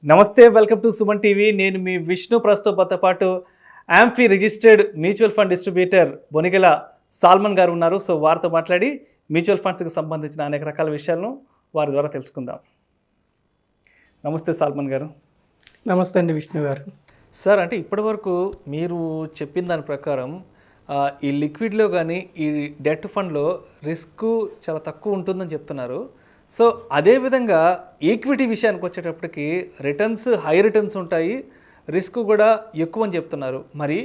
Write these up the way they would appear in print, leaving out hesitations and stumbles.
నమస్తే, welcome to Suman TV. నేను మీ విష్ణు. ప్రస్తుతంతో పాటు AMFI registered mutual fund distributor Bonigela Solomon గారు ఉన్నారు. సో వారితో మాట్లాడి మ్యూచువల్ ఫండ్స్కి సంబంధించిన అనేక రకాల విషయాలను వారి ద్వారా తెలుసుకుందాం. నమస్తే సాల్మన్ గారు. నమస్తే అండి విష్ణు గారు. సార్, అంటే ఇప్పటివరకు మీరు చెప్పిన దాని ప్రకారం ఈ లిక్విడ్లో కానీ ఈ డెట్ ఫండ్లో రిస్క్ చాలా తక్కువ ఉంటుందని చెప్తున్నారు. సో అదేవిధంగా ఈక్విటీ విషయానికి వచ్చేటప్పటికి రిటర్న్స్ హై రిటర్న్స్ ఉంటాయి, రిస్క్ కూడా ఎక్కువ అని చెప్తున్నారు. మరి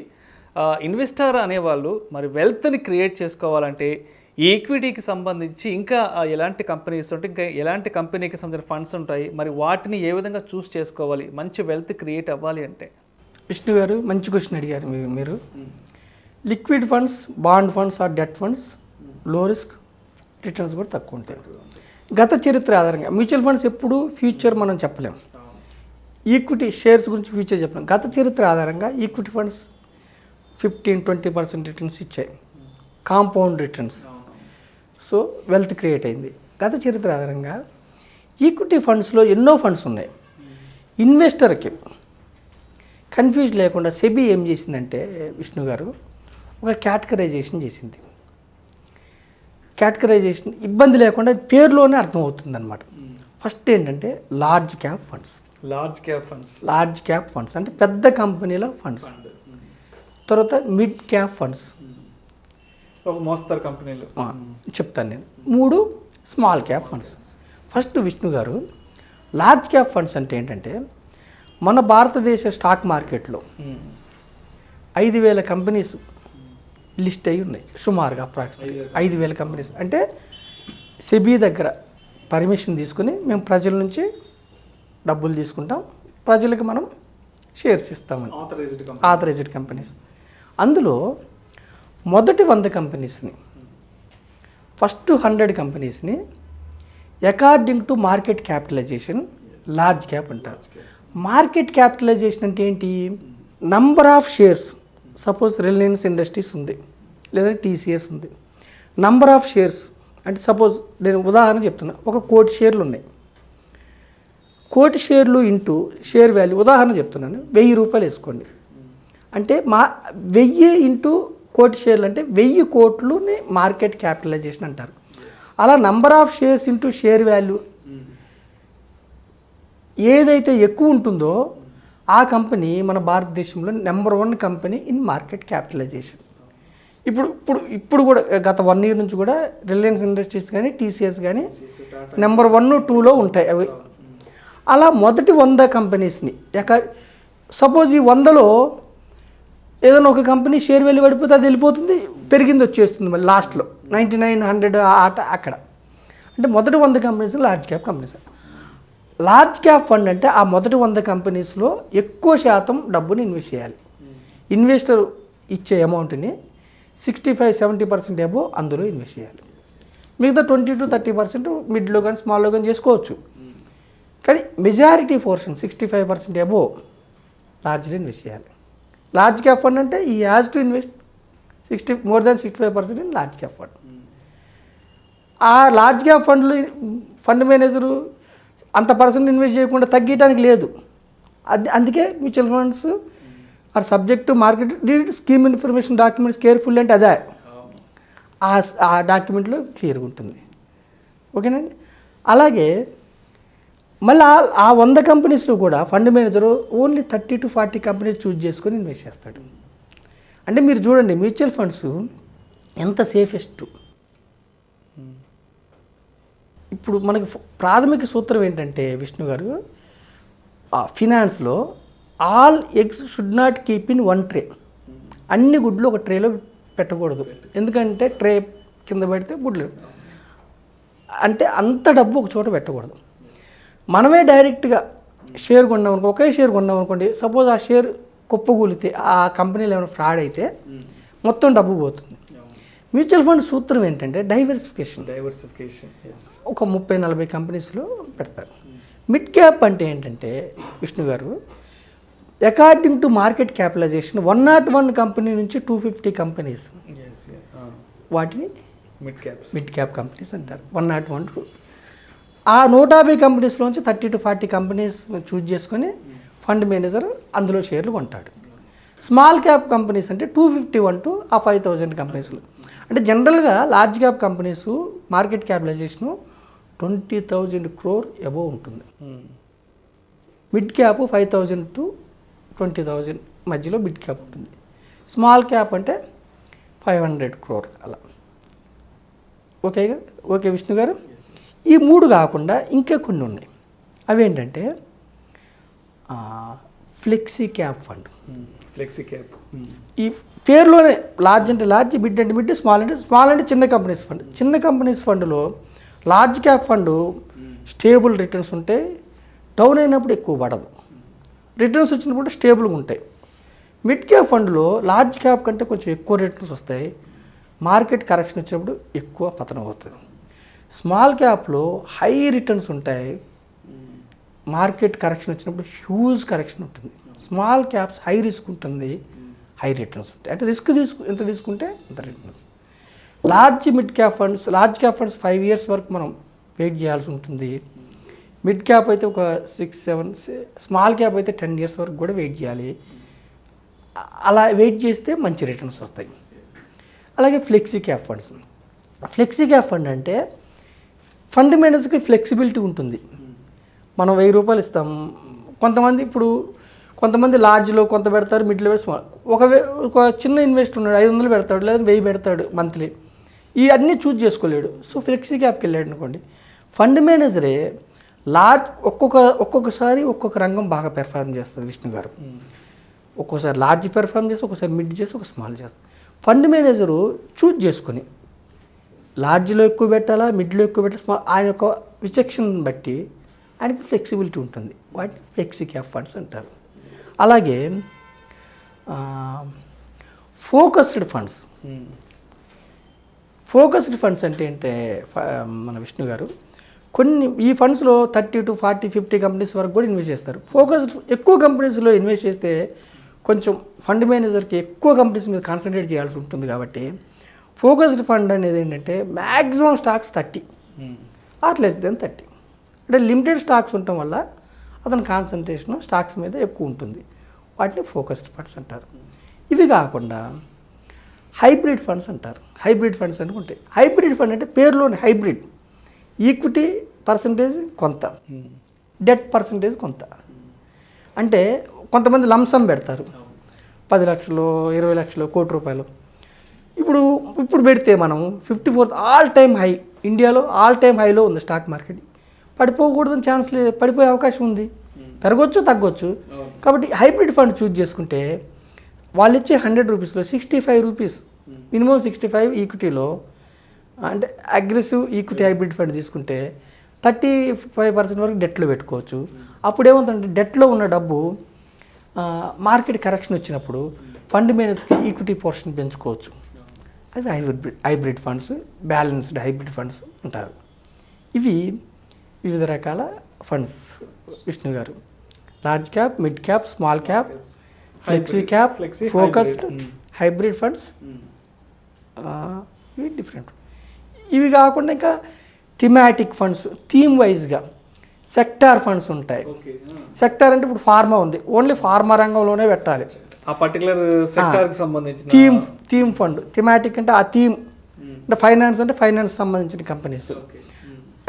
ఇన్వెస్టర్ అనేవాళ్ళు మరి వెల్త్ని క్రియేట్ చేసుకోవాలంటే ఈ ఈక్విటీకి సంబంధించి ఇంకా ఎలాంటి కంపెనీస్ ఉంటాయి, ఇంకా ఎలాంటి కంపెనీకి సంబంధించిన ఫండ్స్ ఉంటాయి, మరి వాటిని ఏ విధంగా చూస్ చేసుకోవాలి మంచి వెల్త్ క్రియేట్ అవ్వాలి అంటే? విష్ణు గారు, మంచి క్వశ్చన్ అడిగారు మీరు. Liquid funds, bond funds or debt funds లో రిస్క్, రిటర్న్స్ కూడా తక్కువ ఉంటాయి. గత చరిత్ర ఆధారంగా మ్యూచువల్ ఫండ్స్ ఎప్పుడు ఫ్యూచర్ మనం చెప్పలేం, ఈక్విటీ షేర్స్ గురించి ఫ్యూచర్ చెప్పలేం. గత చరిత్ర ఆధారంగా ఈక్విటీ ఫండ్స్ 15-20% రిటర్న్స్ ఇచ్చాయి, compound returns. So wealth create అయింది. గత చరిత్ర ఆధారంగా ఈక్విటీ ఫండ్స్లో ఎన్నో ఫండ్స్ ఉన్నాయి. ఇన్వెస్టర్కి కన్ఫ్యూజ్ లేకుండా సెబీ ఏం చేసిందంటే విష్ణు గారు ఒక కేటగరైజేషన్ చేసింది. కేటగరైజేషన్ ఇబ్బంది లేకుండా పేరులోనే అర్థమవుతుంది అనమాట. ఫస్ట్ ఏంటంటే large cap funds. Large cap funds అంటే పెద్ద కంపెనీల ఫండ్స్. తర్వాత మిడ్ క్యాప్ ఫండ్స్, మోస్తరు కంపెనీలు చెప్తాను నేను. 3 small cap funds. First Vishnu గారు, లార్జ్ క్యాప్ ఫండ్స్ అంటే ఏంటంటే మన భారతదేశ స్టాక్ మార్కెట్లో 5,000 కంపెనీస్ లిస్ట్ అయి ఉన్నాయి సుమారుగా. Approximately 5,000 companies. అంటే సెబీ దగ్గర పర్మిషన్ తీసుకుని మేము ప్రజల నుంచి డబ్బులు తీసుకుంటాం, ప్రజలకు మనం షేర్స్ ఇస్తామని. Authorised companies. అందులో మొదటి 100 కంపెనీస్ని, ఫస్ట్ 100 కంపెనీస్ని according to market capitalisation large cap అంటారు. మార్కెట్ క్యాపిటలైజేషన్ అంటే ఏంటి? Number of shares. Suppose Reliance industries ఉంది, లేదా టీసీఎస్ ఉంది. నంబర్ ఆఫ్ షేర్స్ అంటే సపోజ్ నేను ఉదాహరణ చెప్తున్నా, 1 కోటి షేర్లు ఉన్నాయి. కోటి షేర్లు ఇంటూ షేర్ వాల్యూ, ఉదాహరణ చెప్తున్నాను, 1000 రూపాయలు వేసుకోండి. అంటే 1000 ఇంటూ కోటి షేర్లు అంటే 1000 కోట్లుని మార్కెట్ క్యాపిటలైజేషన్ అంటారు. అలా number of shares into share value ఏదైతే ఎక్కువ ఉంటుందో ఆ కంపెనీ మన భారతదేశంలో number 1 company in market capitalization. ఇప్పుడు కూడా గత 1 year నుంచి కూడా రిలయన్స్ ఇండస్ట్రీస్ కానీ టీసీఎస్ కానీ నెంబర్ 1, 2లో ఉంటాయి అవి. అలా మొదటి 100 కంపెనీస్ని సపోజ్ ఈ 100లో ఏదైనా ఒక కంపెనీ షేర్ వాల్యూ పడిపోతే అది వెళ్ళిపోతుంది, పెరిగింది వచ్చేస్తుంది మళ్ళీ లాస్ట్లో 99, 100 ఆట అక్కడ. అంటే మొదటి 100 companies large cap companies. Large cap fund అంటే ఆ మొదటి 100 కంపెనీస్లో ఎక్కువ శాతం డబ్బుని ఇన్వెస్ట్ చేయాలి. ఇన్వెస్టర్ ఇచ్చే అమౌంట్ని 65-70% అబోవ్ అందులో ఇన్వెస్ట్ చేయాలి. మిగతా 20-30% మిడ్లో కానీ స్మాల్లో కానీ చేసుకోవచ్చు. కానీ మెజారిటీ పోర్షన్ 65% అబోవ్ లార్జ్లో ఇన్వెస్ట్ చేయాలి. లార్జ్ క్యాప్ ఫండ్ అంటే ఈ has to invest more than 65% in large cap fund. ఆ లార్జ్ క్యాప్ ఫండ్లు ఫండ్ మేనేజరు అంత పర్సెంట్ ఇన్వెస్ట్ చేయకుండా తగ్గడానికి లేదు. అందుకే mutual funds are subject to market read scheme information documents careful అంటే అదే ఆ డాక్యుమెంట్లో క్లియర్గా ఉంటుంది. ఓకేనండి. అలాగే మళ్ళీ ఆ 100 కంపెనీస్లో కూడా fund manager only 30-40 companies choose చేసుకొని ఇన్వెస్ట్ చేస్తాడు. అంటే మీరు చూడండి మ్యూచువల్ ఫండ్స్ ఎంత సేఫెస్ట్. ఇప్పుడు మనకి ప్రాథమిక సూత్రం ఏంటంటే విష్ణు గారు, ఫినాన్స్లో all eggs should not keep in 1 tray. అన్ని గుడ్లు ఒక ట్రేలో పెట్టకూడదు. ఎందుకంటే ట్రే కింద పెడితే గుడ్లు అంటే అంత డబ్బు ఒక చోట పెట్టకూడదు. మనమే డైరెక్ట్గా షేర్ కొన్నాం అనుకో, ఒకే షేర్ కొన్నాం అనుకోండి, సపోజ్ ఆ షేర్ కుప్పగూలితే ఆ కంపెనీలో ఏమైనా ఫ్రాడ్ అయితే మొత్తం డబ్బు పోతుంది. మ్యూచువల్ ఫండ్ సూత్రం ఏంటంటే డైవర్సిఫికేషన్. ఒక 30-40 కంపెనీస్లో పెడతారు. మిడ్ క్యాప్ అంటే ఏంటంటే Vishnu garu, according to market capitalization 101 company నుంచి 250 కంపెనీస్ వాటిని మిడ్ క్యాప్ కంపెనీస్ అంటారు. 101 ఆ 150 కంపెనీస్లోంచి 30 to 40 కంపెనీస్ చూజ్ చేసుకొని ఫండ్ మేనేజర్ అందులో షేర్లు కొంటాడు. స్మాల్ క్యాప్ కంపెనీస్ అంటే 251 to 5,000 కంపెనీస్లో. అంటే జనరల్గా large cap companies market capitalisation 20,000 crore above ఉంటుంది. మిడ్ క్యాప్ 5,000 to 20,000 మధ్యలో మిడ్ క్యాప్ ఉంటుంది. స్మాల్ క్యాప్ అంటే 500 crore అలా. ఓకే విష్ణు గారు, ఈ 3 కాకుండా ఇంకా కొన్ని ఉన్నాయి. అవేంటంటే flexi cap fund. Flexi cap ఈ పేరులోనే లార్జ్ అంటే లార్జ్, మిడ్ అంటే మిడ్, స్మాల్ అంటే చిన్న కంపెనీస్ ఫండ్. చిన్న కంపెనీస్ ఫండ్లో large cap fund stable returns ఉంటాయి, డౌన్ అయినప్పుడు ఎక్కువ పడదు, రిటర్న్స్ వచ్చినప్పుడు స్టేబుల్గా ఉంటాయి. మిడ్ క్యాప్ ఫండ్లో లార్జ్ క్యాప్ కంటే కొంచెం ఎక్కువ రిటర్న్స్ వస్తాయి, మార్కెట్ కరెక్షన్ వచ్చినప్పుడు ఎక్కువ పతనం అవుతుంది. స్మాల్ క్యాప్లో హై రిటర్న్స్ ఉంటాయి, మార్కెట్ కరెక్షన్ వచ్చినప్పుడు హ్యూజ్ కరెక్షన్ ఉంటుంది. స్మాల్ క్యాప్స్ హై రిస్క్ ఉంటుంది, హై రిటర్న్స్ ఉంటాయి. అంటే రిస్క్ ఎంత తీసుకుంటే అంత returns. Large cap funds 5 years వరకు మనం వెయిట్ చేయాల్సి ఉంటుంది. మిడ్ క్యాప్ అయితే ఒక 6-7, స్మాల్ క్యాప్ అయితే 10 years వరకు కూడా వెయిట్ చేయాలి. అలా వెయిట్ చేస్తే మంచి రిటర్న్స్ వస్తాయి. అలాగే ఫ్లెక్సీ క్యాప్ ఫండ్ అంటే ఫండ్ మేనేజర్కి ఫ్లెక్సిబిలిటీ ఉంటుంది. మనం 1,000 రూపాయలు ఇస్తాం. కొంతమంది లార్జ్లో కొంత పెడతారు, మిడ్లో స్మాల్. ఒక చిన్న ఇన్వెస్టర్ ఉన్నాడు, 500 పెడతాడు లేదా 1000 పెడతాడు మంత్లీ. ఈ అన్నీ చూజ్ చేసుకోలేడు. సో ఫ్లెక్సీ క్యాప్కి వెళ్ళాడు అనుకోండి, ఫండ్ మేనేజరే లార్జ్ ఒక్కొక్కసారి ఒక్కొక్క రంగం బాగా పెర్ఫార్మ్ చేస్తుంది విష్ణు గారు. ఒక్కోసారి లార్జ్ పెర్ఫార్మ్ చేస్తే, ఒక్కోసారి మిడ్ చేసి, ఒక స్మాల్ చేస్తుంది. ఫండ్ మేనేజరు చూజ్ చేసుకొని లార్జ్లో ఎక్కువ పెట్టాలా, మిడ్లో ఎక్కువ పెట్టాలా, స్మాల్, ఆయన యొక్క విచక్షణ బట్టి ఆయనకి ఫ్లెక్సిబిలిటీ ఉంటుంది. వాటిని ఫ్లెక్సీ క్యాప్ ఫండ్స్ అంటారు. అలాగే ఫోకస్డ్ ఫండ్స్ అంటే మన విష్ణు గారు ఈ ఫండ్స్లో 30 to 40, 50 కంపెనీస్ వరకు కూడా ఇన్వెస్ట్ చేస్తారు. ఎక్కువ కంపెనీస్లో ఇన్వెస్ట్ చేస్తే కొంచెం ఫండ్ మేనేజర్కి ఎక్కువ కంపెనీస్ మీద కాన్సన్ట్రేట్ చేయాల్సి ఉంటుంది. కాబట్టి ఫోకస్డ్ ఫండ్ అనేది ఏంటంటే maximum stocks 30 or less than 30. అంటే లిమిటెడ్ స్టాక్స్ ఉండటం వల్ల అతని కాన్సన్ట్రేషన్ స్టాక్స్ మీద ఎక్కువ ఉంటుంది. వాటిని ఫోకస్డ్ ఫండ్స్ అంటారు. ఇవి కాకుండా హైబ్రిడ్ ఫండ్స్ అంటారు. హైబ్రిడ్ ఫండ్స్ అంటే ఉంటాయి. హైబ్రిడ్ ఫండ్ అంటే పేరులోని హైబ్రిడ్, ఈక్విటీ పర్సంటేజ్ కొంత, డెట్ పర్సంటేజ్ కొంత. అంటే కొంతమంది లంసమ్ పెడతారు, 10 లక్షలు, 20 లక్షలు, ₹1,00,00,000. ఇప్పుడు పెడితే మనం 54th ఆల్ టైమ్ హై, ఇండియాలో ఆల్ టైమ్ హైలో ఉంది స్టాక్ మార్కెట్. పడిపోకూడదని ఛాన్స్ లేదు, పడిపోయే అవకాశం ఉంది, పెరగొచ్చు తగ్గొచ్చు. కాబట్టి హైబ్రిడ్ ఫండ్ చూజ్ చేసుకుంటే వాళ్ళు ఇచ్చే 100 రూపీస్లో 65 రూపీస్, మినిమం 65 ఈక్విటీలో, అంటే అగ్రెసివ్ ఈక్విటీ హైబ్రిడ్ ఫండ్ తీసుకుంటే 35% వరకు డెట్లో పెట్టుకోవచ్చు. అప్పుడు ఏమవుతుందంటే డెట్లో ఉన్న డబ్బు మార్కెట్ కరెక్షన్ వచ్చినప్పుడు ఫండ్ మేనేజర్కి ఈక్విటీ పోర్షన్ పెంచుకోవచ్చు. అవి hybrid funds, balanced hybrid funds అంటారు. ఇవి వివిధ రకాల ఫండ్స్ విష్ణు గారు. Large cap, mid cap, small cap, flexi cap, focused, hybrid funds, ఇవి డిఫరెంట్. ఇవి కాకుండా ఇంకా థిమాటిక్ ఫండ్స్, థీమ్ వైజ్గా సెక్టార్ ఫండ్స్ ఉంటాయి. సెక్టార్ అంటే ఇప్పుడు ఫార్మా ఉంది, ఓన్లీ ఫార్మా రంగంలోనే పెట్టాలి. ఆ పర్టికులర్ సెక్టార్కి సంబంధించిన థీమ్ ఫండ్. థిమాటిక్ అంటే ఆ థీమ్, అంటే ఫైనాన్స్ అంటే ఫైనాన్స్ సంబంధించిన కంపెనీస్.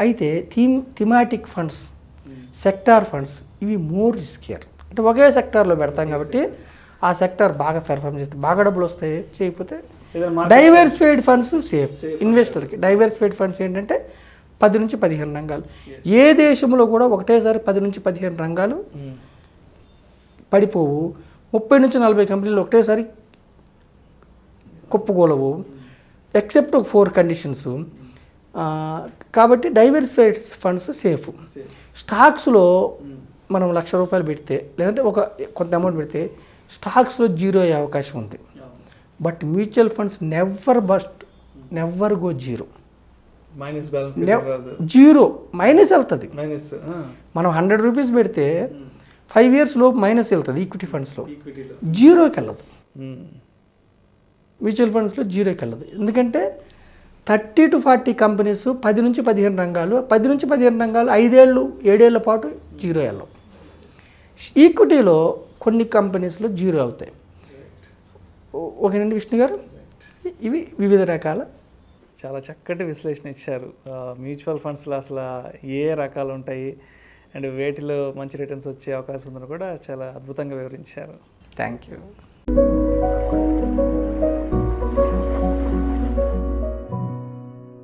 అయితే థిమాటిక్ ఫండ్స్, సెక్టార్ ఫండ్స్ ఇవి మోర్ రిస్కియర్. అంటే ఒకే సెక్టార్లో పెడతాం కాబట్టి ఆ సెక్టార్ బాగా పెర్ఫార్మ్ చేస్తే బాగా డబ్బులు వస్తాయి, చేయకపోతే. డైవర్సిఫైడ్ ఫండ్స్ సేఫ్ ఇన్వెస్టర్కి. డైవర్సిఫైడ్ ఫండ్స్ ఏంటంటే 10 నుంచి 15 రంగాలు. ఏ దేశంలో కూడా ఒకటేసారి 10 నుంచి 15 రంగాలు పడిపోవు. 30 నుంచి 40 కంపెనీలు ఒకటేసారి కుప్పకూలవు, ఎక్సెప్ట్ 4 కండిషన్స్. కాబట్టి డైవర్సిఫైడ్ ఫండ్స్ సేఫ్. స్టాక్స్లో మనం ₹1,00,000 పెడితే, లేదంటే కొంత అమౌంట్ పెడితే స్టాక్స్లో జీరో అయ్యే అవకాశం ఉంది. But mutual funds never go zero. Zero minus వెళ్తుంది. మనం 100 రూపీస్ పెడితే 5 years లోపు మైనస్ వెళ్తుంది ఈక్విటీ ఫండ్స్లో, జీరోకి వెళ్ళదు. మ్యూచువల్ ఫండ్స్లో జీరోకి వెళ్ళదు. ఎందుకంటే 30 to 40 కంపెనీస్ 10 నుంచి 15 రంగాలు 10 నుంచి 15 రంగాలు 5 ఏళ్ళు 7 ఏళ్ల పాటు జీరో వెళ్ళవు. ఈక్విటీలో కొన్ని కంపెనీస్లో జీరో అవుతాయి. ఓకేనండి విష్ణు గారు, ఇవి వివిధ రకాల చాలా చక్కటి విశ్లేషణ ఇచ్చారు. మ్యూచువల్ ఫండ్స్లో అసలు ఏ రకాలు ఉంటాయి అండ్ వేటిలో మంచి రిటర్న్స్ వచ్చే అవకాశం ఉందని కూడా చాలా అద్భుతంగా వివరించారు. Thank you.